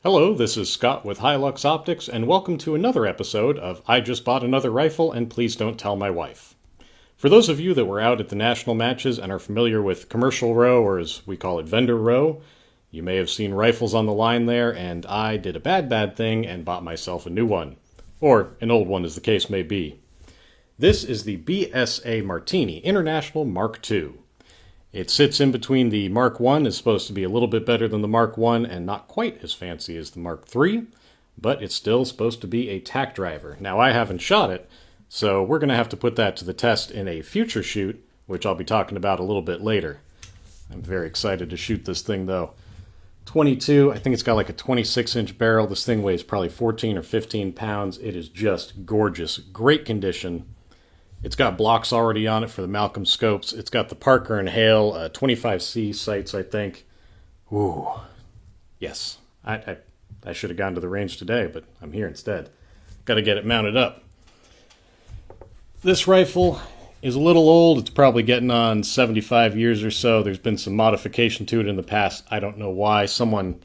Hello, this is Scott with Hi-Lux Optics, and welcome to another episode of I Just Bought Another Rifle and Please Don't Tell My Wife. For those of you that were out at the national matches and are familiar with commercial row, or as we call it, vendor row, you may have seen rifles on the line there, and I did a bad thing and bought myself a new one. Or an old one, as the case may be. This is the BSA Martini International Mark II. It sits in between the Mark I, is supposed to be a little bit better than the Mark I and not quite as fancy as the Mark III, but it's still supposed to be a tack driver. Now, I haven't shot it, so we're going to have to put that to the test in a future shoot, which I'll be talking about a little bit later. I'm very excited to shoot this thing, though. 22, I think it's got like a 26-inch barrel. This thing weighs probably 14 or 15 pounds. It is just gorgeous. Great condition. It's got blocks already on it for the Malcolm scopes. It's got the Parker and Hale 25C sights, I think. Ooh, yes. I should have gone to the range today, but I'm here instead. Got to get it mounted up. This rifle is a little old. It's probably getting on 75 years or so. There's been some modification to it in the past. I don't know why. Someone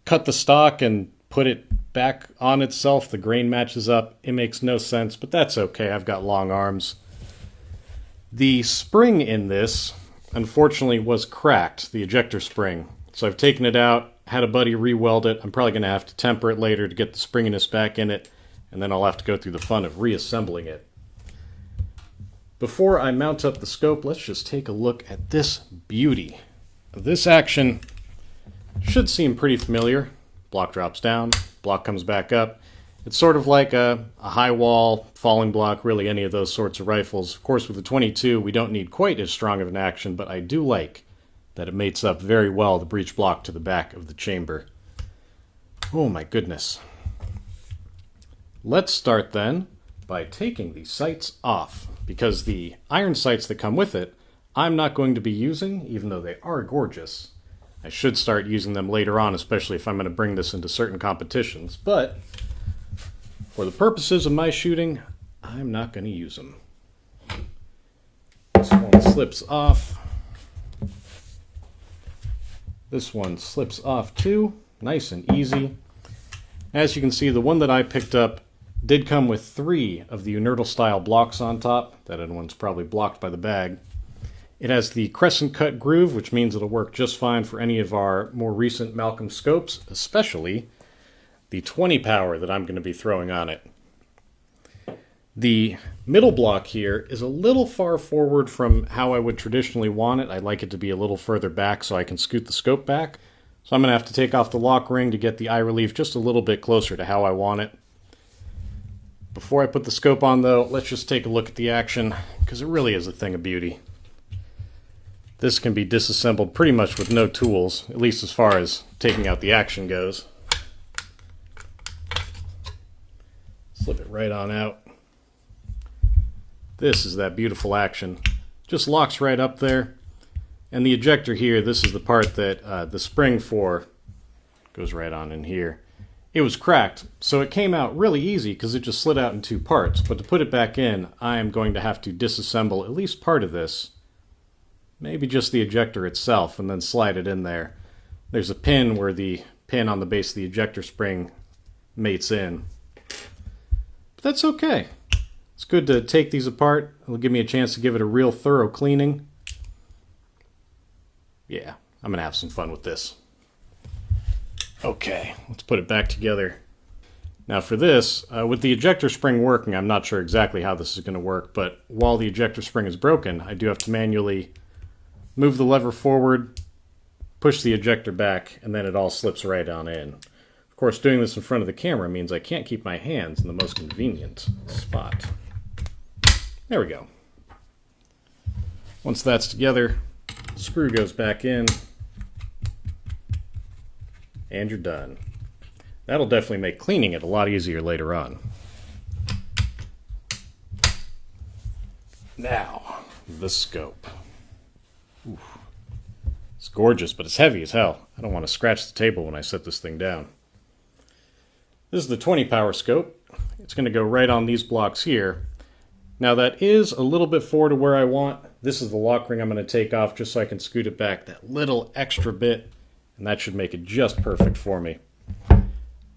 cut the stock and put it back on itself. The grain matches up. It makes no sense, but that's okay. I've got long arms. The spring in this, unfortunately, was cracked, the ejector spring. So I've taken it out, had a buddy re-weld it. I'm probably going to have to temper it later to get the springiness back in it, and then I'll have to go through the fun of reassembling it. Before I mount up the scope, let's just take a look at this beauty. This action should seem pretty familiar. Block drops down, block comes back up. It's sort of like a high wall, falling block, really any of those sorts of rifles. Of course, with the 22, we don't need quite as strong of an action, but I do like that it mates up very well, the breech block to the back of the chamber. Oh my goodness. Let's start then by taking the sights off, because the iron sights that come with it, I'm not going to be using, even though they are gorgeous. I should start using them later on, especially if I'm going to bring this into certain competitions, but for the purposes of my shooting, I'm not going to use them. This one slips off. This one slips off too, nice and easy. As you can see, the one that I picked up did come with 3 of the Unertl style blocks on top. That other one's probably blocked by the bag. It has the crescent cut groove, which means it'll work just fine for any of our more recent Malcolm scopes, especially the 20 power that I'm going to be throwing on it. The middle block here is a little far forward from how I would traditionally want it. I'd like it to be a little further back so I can scoot the scope back. So I'm going to have to take off the lock ring to get the eye relief just a little bit closer to how I want it. Before I put the scope on, though, let's just take a look at the action, because it really is a thing of beauty. This can be disassembled pretty much with no tools, at least as far as taking out the action goes. Slip it right on out. This is that beautiful action. Just locks right up there. And the ejector here, this is the part that the spring for goes right on in here. It was cracked, so it came out really easy because it just slid out in 2 parts. But to put it back in, I am going to have to disassemble at least part of this. Maybe just the ejector itself, and then slide it in there. There's a pin where the pin on the base of the ejector spring mates in. But that's okay. It's good to take these apart. It'll give me a chance to give it a real thorough cleaning. Yeah, I'm going to have some fun with this. Okay, let's put it back together. Now for this, with the ejector spring working, I'm not sure exactly how this is going to work, but while the ejector spring is broken, I do have to manually move the lever forward, push the ejector back, and then it all slips right on in. Of course, doing this in front of the camera means I can't keep my hands in the most convenient spot. There we go. Once that's together, the screw goes back in, and you're done. That'll definitely make cleaning it a lot easier later on. Now, the scope. Oof. It's gorgeous, but it's heavy as hell. I don't want to scratch the table when I set this thing down. This is the 20 power scope. It's going to go right on these blocks here. Now that is a little bit forward to where I want. This is the lock ring I'm going to take off just so I can scoot it back that little extra bit, and that should make it just perfect for me.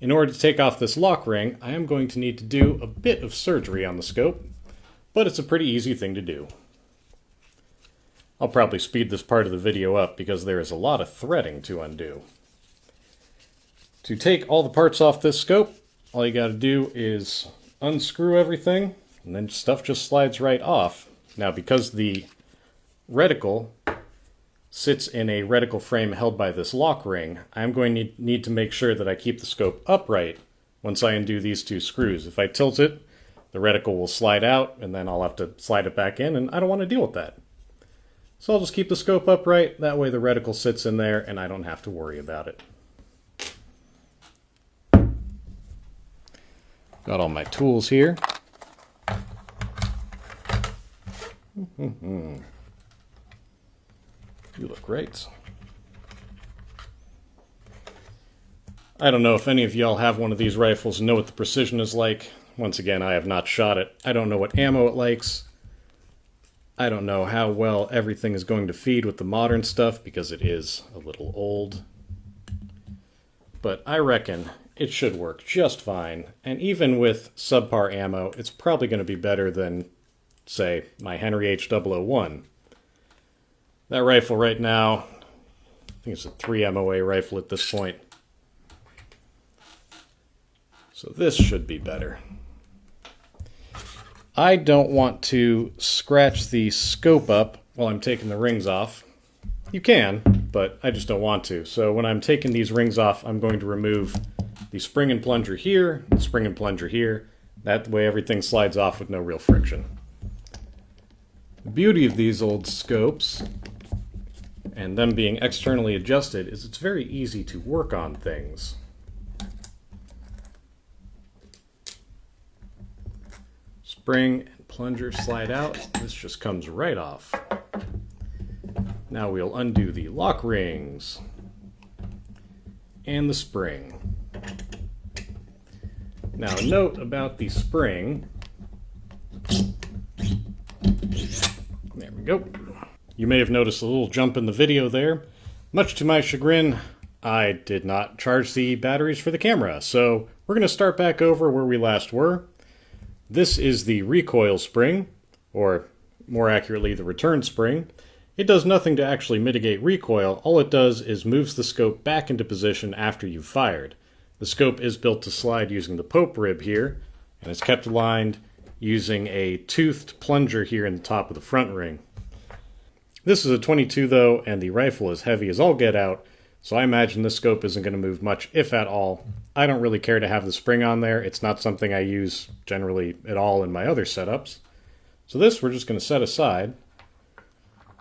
In order to take off this lock ring, I am going to need to do a bit of surgery on the scope, but it's a pretty easy thing to do. I'll probably speed this part of the video up because there is a lot of threading to undo. To take all the parts off this scope, all you got to do is unscrew everything, and then stuff just slides right off. Now, because the reticle sits in a reticle frame held by this lock ring, I'm going to need to make sure that I keep the scope upright once I undo these two screws. If I tilt it, the reticle will slide out, and then I'll have to slide it back in, and I don't want to deal with that. So I'll just keep the scope upright, that way the reticle sits in there, and I don't have to worry about it. Got all my tools here. You look great. I don't know if any of y'all have one of these rifles and know what the precision is like. Once again, I have not shot it. I don't know what ammo it likes. I don't know how well everything is going to feed with the modern stuff because it is a little old. But I reckon it should work just fine. And even with subpar ammo, it's probably going to be better than, say, my Henry H-001. That rifle right now, I think it's a 3 MOA rifle at this point. So this should be better. I don't want to scratch the scope up while I'm taking the rings off. You can, but I just don't want to. So when I'm taking these rings off, I'm going to remove the spring and plunger here, the spring and plunger here. That way everything slides off with no real friction. The beauty of these old scopes, and them being externally adjusted, is it's very easy to work on things. Spring and plunger slide out. This just comes right off. Now we'll undo the lock rings and the spring. Now, a note about the spring. There we go. You may have noticed a little jump in the video there. Much to my chagrin, I did not charge the batteries for the camera, so we're going to start back over where we last were. This is the recoil spring, or more accurately, the return spring. It does nothing to actually mitigate recoil. All it does is moves the scope back into position after you've fired. The scope is built to slide using the Pope rib here, and it's kept aligned using a toothed plunger here in the top of the front ring. This is a 22 though, and the rifle is heavy as all get out, so I imagine this scope isn't going to move much, if at all. I don't really care to have the spring on there. It's not something I use generally at all in my other setups. So this we're just going to set aside.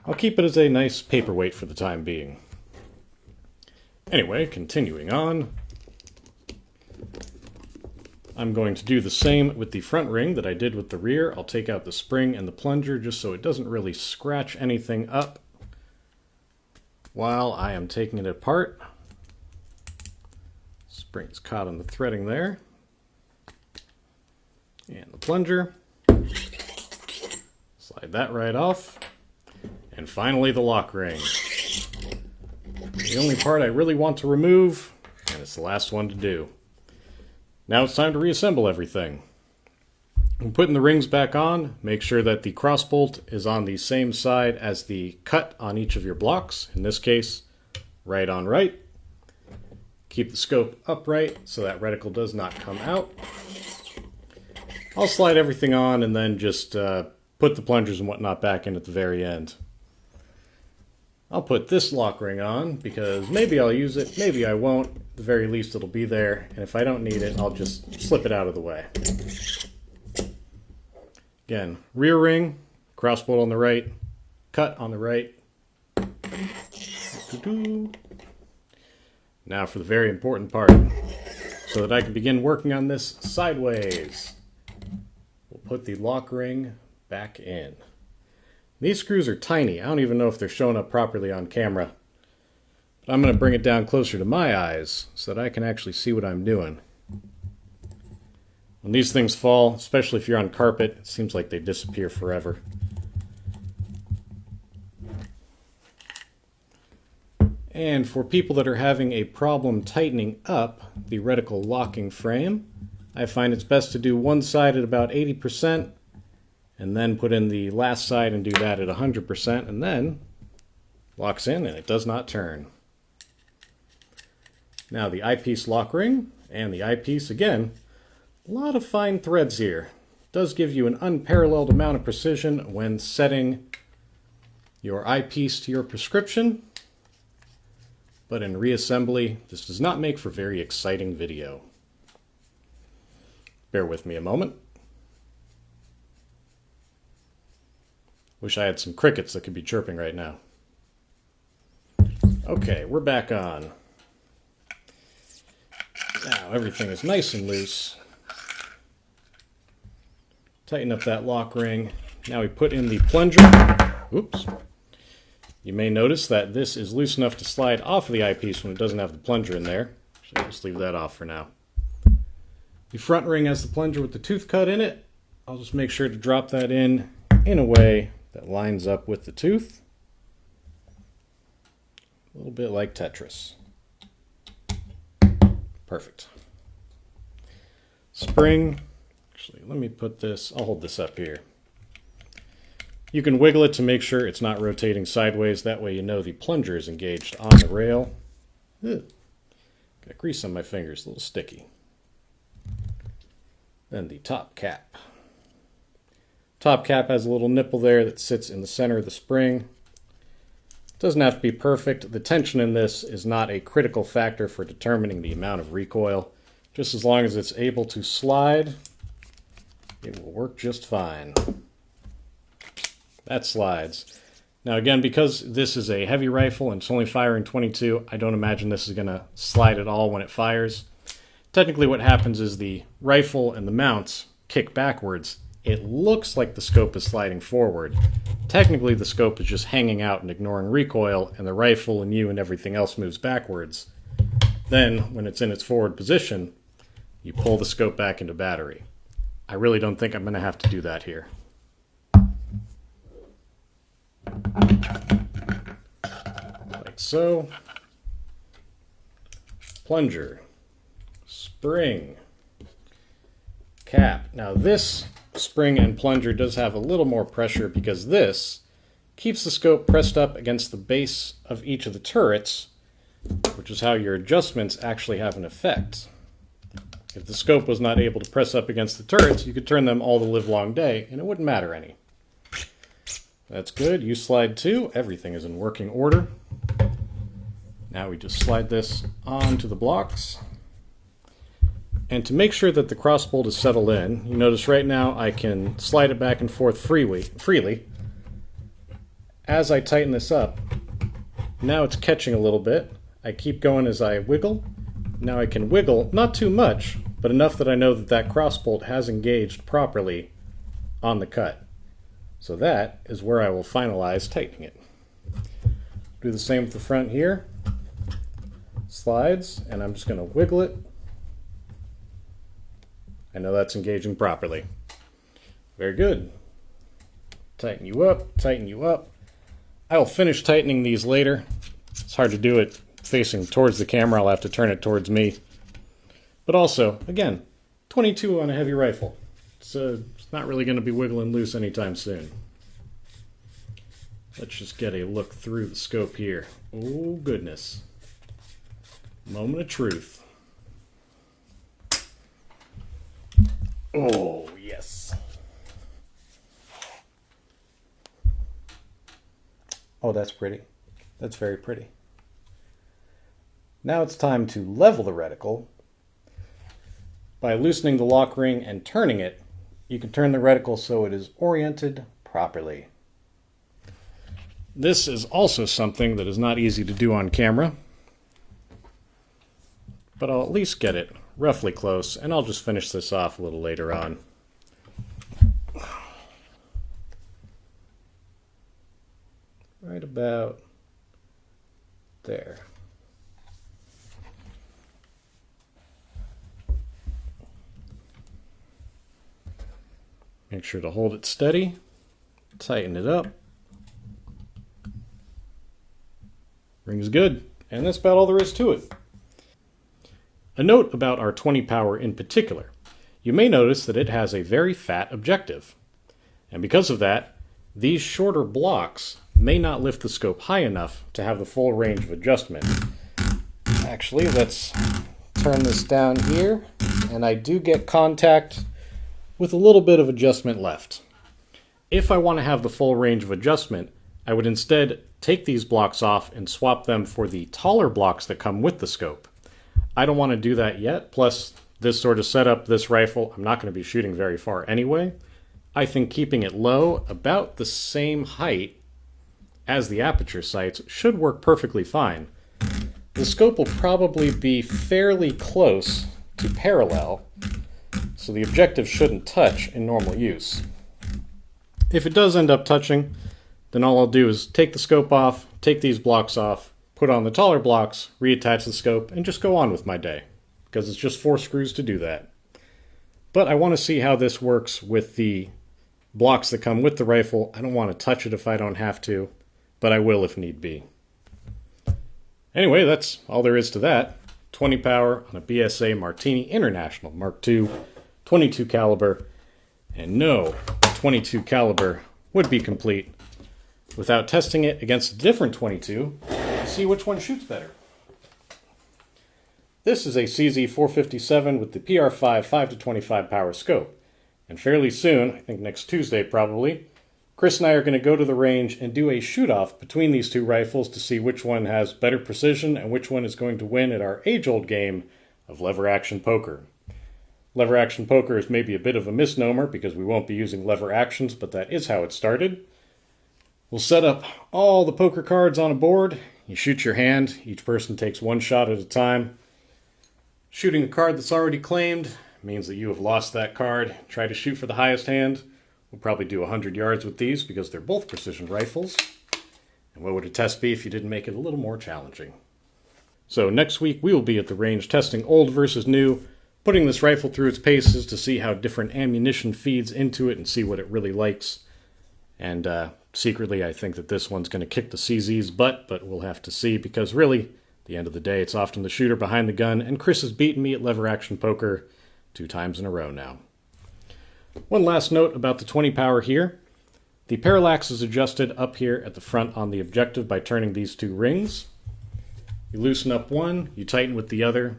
I'll keep it as a nice paperweight for the time being. Anyway, continuing on. I'm going to do the same with the front ring that I did with the rear. I'll take out the spring and the plunger just so it doesn't really scratch anything up while I am taking it apart. Spring's caught on the threading there. And the plunger. Slide that right off. And finally the lock ring. The only part I really want to remove, and it's the last one to do. Now it's time to reassemble everything. When putting the rings back on, make sure that the cross bolt is on the same side as the cut on each of your blocks. In this case, right on right. Keep the scope upright so that reticle does not come out. I'll slide everything on and then just put the plungers and whatnot back in at the very end. I'll put this lock ring on because maybe I'll use it, maybe I won't. At the very least it'll be there, and if I don't need it, I'll just slip it out of the way. Again, rear ring, cross bolt on the right, cut on the right. Now for the very important part, so that I can begin working on this sideways. We'll put the lock ring back in. These screws are tiny. I don't even know if they're showing up properly on camera. But I'm going to bring it down closer to my eyes so that I can actually see what I'm doing. When these things fall, especially if you're on carpet, it seems like they disappear forever. And for people that are having a problem tightening up the reticle locking frame, I find it's best to do one side at about 80% and then put in the last side and do that at 100%, and then locks in and it does not turn. Now the eyepiece lock ring and the eyepiece, again, a lot of fine threads here. Does give you an unparalleled amount of precision when setting your eyepiece to your prescription, but in reassembly, this does not make for very exciting video. Bear with me a moment. Wish I had some crickets that could be chirping right now. Okay, we're back on. Now everything is nice and loose. Tighten up that lock ring. Now we put in the plunger. Oops. You may notice that this is loose enough to slide off of the eyepiece when it doesn't have the plunger in there. So I'll just leave that off for now. The front ring has the plunger with the tooth cut in it. I'll just make sure to drop that in a way that lines up with the tooth. A little bit like Tetris. Perfect. Spring. Actually, let me put this, I'll hold this up here. You can wiggle it to make sure it's not rotating sideways. That way you know the plunger is engaged on the rail. Ugh. Got grease on my fingers, a little sticky. Then the top cap. Top cap has a little nipple there that sits in the center of the spring. Doesn't have to be perfect. The tension in this is not a critical factor for determining the amount of recoil. Just as long as it's able to slide, it will work just fine. That slides. Now again, because this is a heavy rifle and it's only firing 22, I don't imagine this is going to slide at all when it fires. Technically what happens is the rifle and the mounts kick backwards. It looks like the scope is sliding forward. Technically the scope is just hanging out and ignoring recoil, and the rifle and you and everything else moves backwards. Then, when it's in its forward position, you pull the scope back into battery. I really don't think I'm going to have to do that here. Like so. Plunger. Spring. Cap. Now this spring and plunger does have a little more pressure because this keeps the scope pressed up against the base of each of the turrets, which is how your adjustments actually have an effect. If the scope was not able to press up against the turrets, you could turn them all the live long day and it wouldn't matter any. That's good. You slide too. Everything is in working order. Now we just slide this onto the blocks. And to make sure that the crossbolt is settled in, you notice right now I can slide it back and forth freely. As I tighten this up, now it's catching a little bit. I keep going as I wiggle. Now I can wiggle, not too much, but enough that I know that that crossbolt has engaged properly on the cut. So that is where I will finalize tightening it. Do the same with the front here. Slides, and I'm just going to wiggle it. I know that's engaging properly. Very good. Tighten you up, tighten you up. I will finish tightening these later. It's hard to do it facing towards the camera. I'll have to turn it towards me. But also, again, 22 on a heavy rifle. It's not really going to be wiggling loose anytime soon. Let's just get a look through the scope here. Oh, goodness. Moment of truth. Oh, yes. Oh, that's pretty. That's very pretty. Now it's time to level the reticle. By loosening the lock ring and turning it, you can turn the reticle so it is oriented properly. This is also something that is not easy to do on camera, but I'll at least get it roughly close, and I'll just finish this off a little later on. Right about there. Make sure to hold it steady, tighten it up. Ring's good. And that's about all there is to it. A note about our 20 power in particular. You may notice that it has a very fat objective. And because of that, these shorter blocks may not lift the scope high enough to have the full range of adjustment. Actually, let's turn this down here, and I do get contact with a little bit of adjustment left. If I want to have the full range of adjustment, I would instead take these blocks off and swap them for the taller blocks that come with the scope. I don't want to do that yet, plus this sort of setup, this rifle, I'm not going to be shooting very far anyway. I think keeping it low, about the same height as the aperture sights, should work perfectly fine. The scope will probably be fairly close to parallel, so the objective shouldn't touch in normal use. If it does end up touching, then all I'll do is take the scope off, take these blocks off, put on the taller blocks, reattach the scope, and just go on with my day, because it's just 4 screws to do that. But I want to see how this works with the blocks that come with the rifle. I don't want to touch it if I don't have to, but I will if need be. Anyway, that's all there is to that. 20 power on a BSA Martini International Mark II 22 caliber. And no, 22 caliber would be complete without testing it against a different 22 to see which one shoots better. This is a CZ457 with the PR5 5-25 power scope. And fairly soon, I think next Tuesday probably, Chris and I are going to go to the range and do a shoot-off between these two rifles to see which one has better precision and which one is going to win at our age-old game of lever-action poker. Lever-action poker is maybe a bit of a misnomer because we won't be using lever actions, but that is how it started. We'll set up all the poker cards on a board. You shoot your hand. Each person takes one shot at a time. Shooting a card that's already claimed means that you have lost that card. Try to shoot for the highest hand. We'll probably do 100 yards with these because they're both precision rifles. And what would a test be if you didn't make it a little more challenging? So next week we will be at the range testing old versus new, putting this rifle through its paces to see how different ammunition feeds into it and see what it really likes. And secretly I think that this one's going to kick the CZ's butt, but we'll have to see because really, at the end of the day, it's often the shooter behind the gun, and Chris has beaten me at lever action poker 2 times in a row now. One last note about the 20 power here. The parallax is adjusted up here at the front on the objective by turning these 2 rings. You loosen up one, you tighten with the other.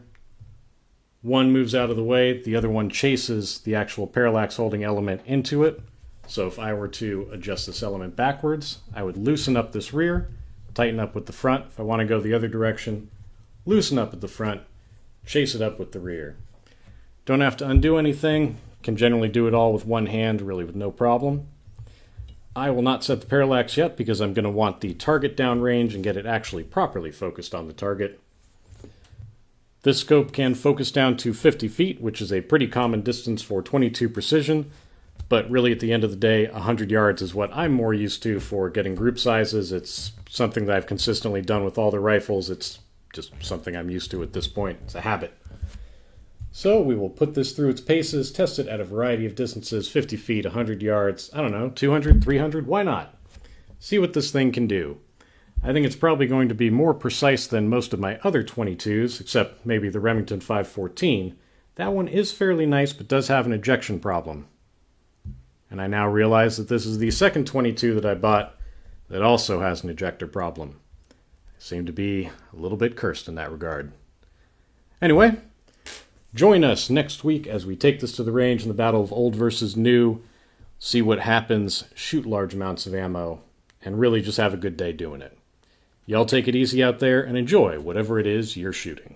One moves out of the way, the other one chases the actual parallax holding element into it. So if I were to adjust this element backwards, I would loosen up this rear, tighten up with the front. If I want to go the other direction, loosen up at the front, chase it up with the rear. Don't have to undo anything. Can generally do it all with one hand, really with no problem. I will not set the parallax yet because I'm going to want the target downrange and get it actually properly focused on the target. This scope can focus down to 50 feet, which is a pretty common distance for 22 precision, but really at the end of the day, 100 yards is what I'm more used to for getting group sizes. It's something that I've consistently done with all the rifles. It's just something I'm used to at this point. It's a habit. So we will put this through its paces, test it at a variety of distances, 50 feet, 100 yards, I don't know, 200, 300, why not? See what this thing can do. I think it's probably going to be more precise than most of my other 22s, except maybe the Remington 514. That one is fairly nice, but does have an ejection problem. And I now realize that this is the second 22 that I bought that also has an ejector problem. I seem to be a little bit cursed in that regard. Anyway, join us next week as we take this to the range in the battle of old versus new, see what happens, shoot large amounts of ammo, and really just have a good day doing it. Y'all take it easy out there and enjoy whatever it is you're shooting.